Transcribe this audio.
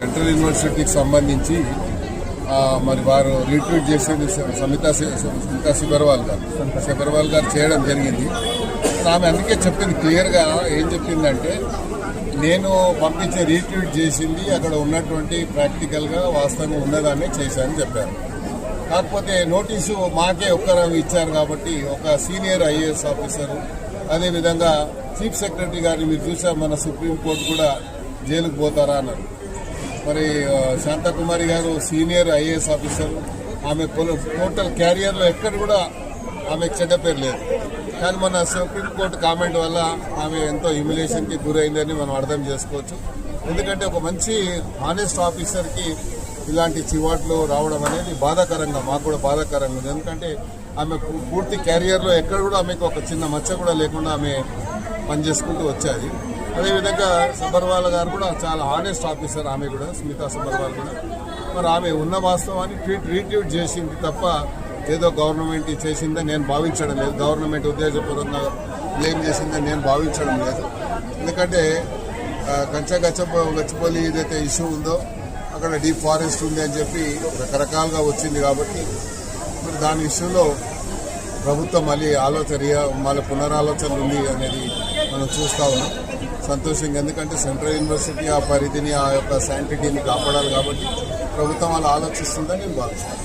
Central యూనివర్సిటీకి సంబంధించి మరి వారు రీట్వీట్ చేసేది సమితా సిబర్వాల్ గారు చేయడం జరిగింది. ఆమె అందుకే చెప్పింది క్లియర్గా ఏం చెప్పిందంటే, నేను పంపించే రీట్వీట్ చేసింది అక్కడ ఉన్నటువంటి ప్రాక్టికల్గా వాస్తవంగా ఉన్నదాన్ని చేశానని చెప్పారు. కాకపోతే నోటీసు మాకే ఒక్కరు ఇచ్చారు కాబట్టి ఒక సీనియర్ ఐఏఎస్ ఆఫీసర్, అదేవిధంగా చీఫ్ సెక్రటరీ గారిని మీరు చూసారు, మన సుప్రీంకోర్టు కూడా జైలుకు పోతారా అన్నారు. మరి శాంతకుమారి గారు సీనియర్ ఐఏఎస్ ఆఫీసర్, ఆమె టోటల్ క్యారియర్లో ఎక్కడ కూడా ఆమెకు చెడ్డ పేరు లేదు. కానీ మన సుప్రీంకోర్టు కామెంట్ వల్ల ఆమె ఎంతో హ్యూమిలేషన్కి గురైందని మనం అర్థం చేసుకోవచ్చు. ఎందుకంటే ఒక మంచి హానెస్ట్ ఆఫీసర్కి ఇలాంటి చివాట్లు రావడం అనేది బాధాకరంగా, మాకు కూడా బాధాకరంగా ఉంది. ఎందుకంటే ఆమె పూర్తి క్యారియర్లో ఎక్కడ కూడా ఆమెకు ఒక చిన్న మచ్చ కూడా లేకుండా ఆమె పనిచేసుకుంటూ వచ్చేది. అదేవిధంగా సబర్వాల్ గారు కూడా చాలా హానెస్ట్ ఆఫీసర్, ఆమె కూడా స్మితా సబర్వాల్ కూడా. మరి ఆమె ఉన్న వాస్తవాన్ని రీట్వీట్ చేసింది తప్ప ఏదో గవర్నమెంట్ చేసిందని నేను భావించడం లేదు, గవర్నమెంట్ ఉద్దేశపూర్వకంగా బ్లేమ్ చేసిందని నేను భావించడం లేదు. ఎందుకంటే గచ్చిబౌలి ఏదైతే ఇష్యూ ఉందో అక్కడ డీప్ ఫారెస్ట్ ఉంది అని చెప్పి రకరకాలుగా వచ్చింది కాబట్టి మరి దాని విషయంలో ప్రభుత్వం మళ్ళీ పునరాలోచన ఉంది అనేది మనం చూస్తూ ఉన్నాం. సంతోషంగా, ఎందుకంటే సెంట్రల్ యూనివర్సిటీ ఆ పరిధిని, ఆ యొక్క శాంటిటీని కాపాడాలి కాబట్టి ప్రభుత్వం అలా ఆలోచిస్తుందని నేను భావిస్తాను.